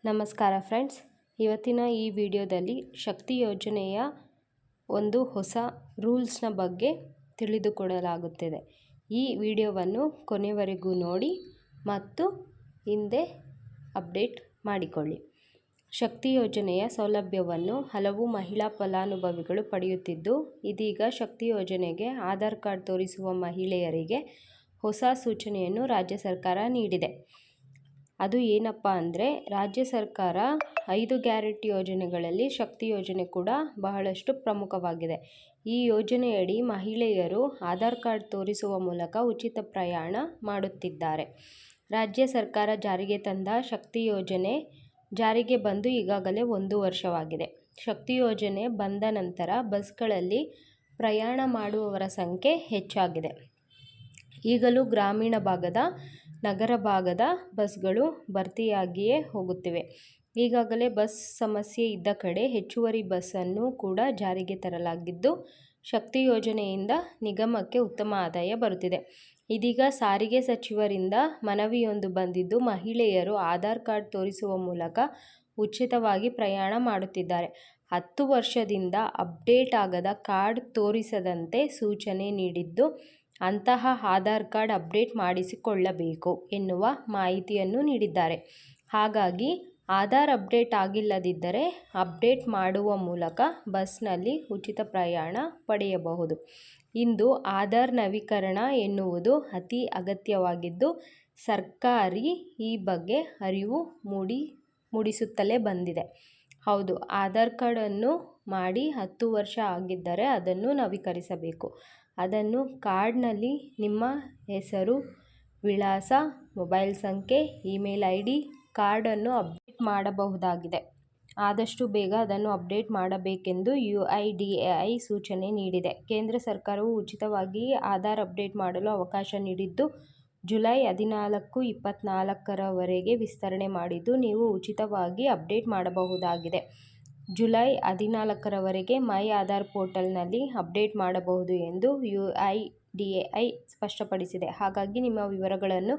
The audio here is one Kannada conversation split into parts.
ನಮಸ್ಕಾರ ಫ್ರೆಂಡ್ಸ್, ಇವತ್ತಿನ ಈ ವಿಡಿಯೋದಲ್ಲಿ ಶಕ್ತಿ ಯೋಜನೆಯ ಒಂದು ಹೊಸ ರೂಲ್ಸ್ನ ಬಗ್ಗೆ ತಿಳಿದುಕೊಡಲಾಗುತ್ತದೆ. ಈ ವಿಡಿಯೋವನ್ನು ಕೊನೆವರೆಗೂ ನೋಡಿ ಮತ್ತು ಹಿಂದೆ ಅಪ್ಡೇಟ್ ಮಾಡಿಕೊಳ್ಳಿ. ಶಕ್ತಿ ಯೋಜನೆಯ ಸೌಲಭ್ಯವನ್ನು ಹಲವು ಮಹಿಳಾ ಫಲಾನುಭವಿಗಳು ಪಡೆಯುತ್ತಿದ್ದು, ಇದೀಗ ಶಕ್ತಿ ಯೋಜನೆಗೆ ಆಧಾರ್ ಕಾರ್ಡ್ ತೋರಿಸುವ ಮಹಿಳೆಯರಿಗೆ ಹೊಸ ಸೂಚನೆಯನ್ನು ರಾಜ್ಯ ಸರ್ಕಾರ ನೀಡಿದೆ. ಅದು ಏನಪ್ಪ ಅಂದರೆ, ರಾಜ್ಯ ಸರ್ಕಾರ 5 ಗ್ಯಾರಂಟಿ ಯೋಜನೆಗಳಲ್ಲಿ ಶಕ್ತಿ ಯೋಜನೆ ಕೂಡ ಬಹಳಷ್ಟು ಪ್ರಮುಖವಾಗಿದೆ. ಈ ಯೋಜನೆಯಡಿ ಮಹಿಳೆಯರು ಆಧಾರ್ ಕಾರ್ಡ್ ತೋರಿಸುವ ಮೂಲಕ ಉಚಿತ ಪ್ರಯಾಣ ಮಾಡುತ್ತಿದ್ದಾರೆ. ರಾಜ್ಯ ಸರ್ಕಾರ ಜಾರಿಗೆ ತಂದ ಶಕ್ತಿ ಯೋಜನೆ ಜಾರಿಗೆ ಬಂದು ಈಗಾಗಲೇ 1 ವರ್ಷವಾಗಿದೆ. ಶಕ್ತಿ ಯೋಜನೆ ಬಂದ ನಂತರ ಬಸ್ಗಳಲ್ಲಿ ಪ್ರಯಾಣ ಮಾಡುವವರ ಸಂಖ್ಯೆ ಹೆಚ್ಚಾಗಿದೆ. ಈಗಲೂ ಗ್ರಾಮೀಣ ಭಾಗದ, ನಗರ ಭಾಗದ ಬಸ್ಗಳು ಭರ್ತಿಯಾಗಿಯೇ ಹೋಗುತ್ತಿವೆ. ಈಗಾಗಲೇ ಬಸ್ ಸಮಸ್ಯೆ ಇದ್ದ ಕಡೆ ಹೆಚ್ಚುವರಿ ಬಸ್ಸನ್ನು ಕೂಡ ಜಾರಿಗೆ ತರಲಾಗಿದ್ದು, ಶಕ್ತಿ ಯೋಜನೆಯಿಂದ ನಿಗಮಕ್ಕೆ ಉತ್ತಮ ಆದಾಯ ಬರುತ್ತಿದೆ. ಇದೀಗ ಸಾರಿಗೆ ಸಚಿವರಿಂದ ಮನವಿಯೊಂದು ಬಂದಿದ್ದು, ಮಹಿಳೆಯರು ಆಧಾರ್ ಕಾರ್ಡ್ ತೋರಿಸುವ ಮೂಲಕ ಉಚಿತವಾಗಿ ಪ್ರಯಾಣ ಮಾಡುತ್ತಿದ್ದಾರೆ. 10 ವರ್ಷದಿಂದ ಅಪ್ಡೇಟ್ ಆಗದ ಕಾರ್ಡ್ ತೋರಿಸದಂತೆ ಸೂಚನೆ ನೀಡಿದ್ದು, ಅಂತಹ ಆಧಾರ್ ಕಾರ್ಡ್ ಅಪ್ಡೇಟ್ ಮಾಡಿಸಿಕೊಳ್ಳಬೇಕು ಎನ್ನುವ ಮಾಹಿತಿಯನ್ನು ನೀಡಿದ್ದಾರೆ. ಹಾಗಾಗಿ ಆಧಾರ್ ಅಪ್ಡೇಟ್ ಆಗಿಲ್ಲದಿದ್ದರೆ ಅಪ್ಡೇಟ್ ಮಾಡುವ ಮೂಲಕ ಬಸ್ನಲ್ಲಿ ಉಚಿತ ಪ್ರಯಾಣ ಪಡೆಯಬಹುದು. ಇಂದು ಆಧಾರ್ ನವೀಕರಣ ಎನ್ನುವುದು ಅತಿ ಅಗತ್ಯವಾಗಿದ್ದು, ಸರ್ಕಾರ ಈ ಬಗ್ಗೆ ಅರಿವು ಮೂಡಿಸುತ್ತಲೇ ಬಂದಿದೆ. ಹೌದು, ಆಧಾರ್ ಕಾರ್ಡನ್ನು ಮಾಡಿ 10 ವರ್ಷ ಆಗಿದ್ದರೆ ಅದನ್ನು ನವೀಕರಿಸಬೇಕು. ಅದನ್ನು ಕಾರ್ಡ್ನಲ್ಲಿ ನಿಮ್ಮ ಹೆಸರು, ವಿಳಾಸ, ಮೊಬೈಲ್ ಸಂಖ್ಯೆ, ಇಮೇಲ್ ಐಡಿ, ಕಾರ್ಡನ್ನು ಅಪ್ಡೇಟ್ ಮಾಡಬಹುದಾಗಿದೆ. ಆದಷ್ಟು ಬೇಗ ಅದನ್ನು ಅಪ್ಡೇಟ್ ಮಾಡಬೇಕೆಂದು UIDAI ಸೂಚನೆ ನೀಡಿದೆ. ಕೇಂದ್ರ ಸರ್ಕಾರವು ಉಚಿತವಾಗಿ ಆಧಾರ್ ಅಪ್ಡೇಟ್ ಮಾಡಲು ಅವಕಾಶ ನೀಡಿದ್ದು, ಜುಲೈ 14, 2024ರವರೆಗೆ ವಿಸ್ತರಣೆ ಮಾಡಿದ್ದು, ನೀವು ಉಚಿತವಾಗಿ ಅಪ್ಡೇಟ್ ಮಾಡಬಹುದಾಗಿದೆ. ಜುಲೈ 14ರವರೆಗೆ ಮೈ ಆಧಾರ್ ಪೋರ್ಟಲ್ನಲ್ಲಿ ಅಪ್ಡೇಟ್ ಮಾಡಬಹುದು ಎಂದು UIDAI ಸ್ಪಷ್ಟಪಡಿಸಿದೆ. ಹಾಗಾಗಿ ನಿಮ್ಮ ವಿವರಗಳನ್ನು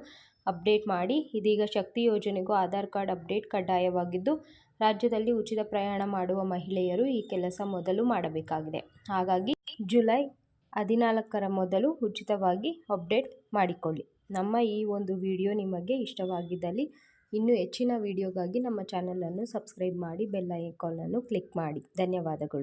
ಅಪ್ಡೇಟ್ ಮಾಡಿ. ಇದೀಗ ಶಕ್ತಿ ಯೋಜನೆಗೂ ಆಧಾರ್ ಕಾರ್ಡ್ ಅಪ್ಡೇಟ್ ಕಡ್ಡಾಯವಾಗಿದ್ದು, ರಾಜ್ಯದಲ್ಲಿ ಉಚಿತ ಪ್ರಯಾಣ ಮಾಡುವ ಮಹಿಳೆಯರು ಈ ಕೆಲಸ ಮೊದಲು ಮಾಡಬೇಕಾಗಿದೆ. ಹಾಗಾಗಿ ಜುಲೈ 14ರ ಮೊದಲು ಉಚಿತವಾಗಿ ಅಪ್ಡೇಟ್ ಮಾಡಿಕೊಳ್ಳಿ. ನಮ್ಮ ಈ ಒಂದು ವಿಡಿಯೋ ನಿಮಗೆ ಇಷ್ಟವಾಗಿದ್ದಲ್ಲಿ ಇನ್ನೂ ಹೆಚ್ಚಿನ ವಿಡಿಯೋಗಾಗಿ ನಮ್ಮ ಚಾನಲನ್ನು ಸಬ್ಸ್ಕ್ರೈಬ್ ಮಾಡಿ, ಬೆಲ್ ಐಕಾನ್ ಅನ್ನು ಕ್ಲಿಕ್ ಮಾಡಿ. ಧನ್ಯವಾದಗಳು.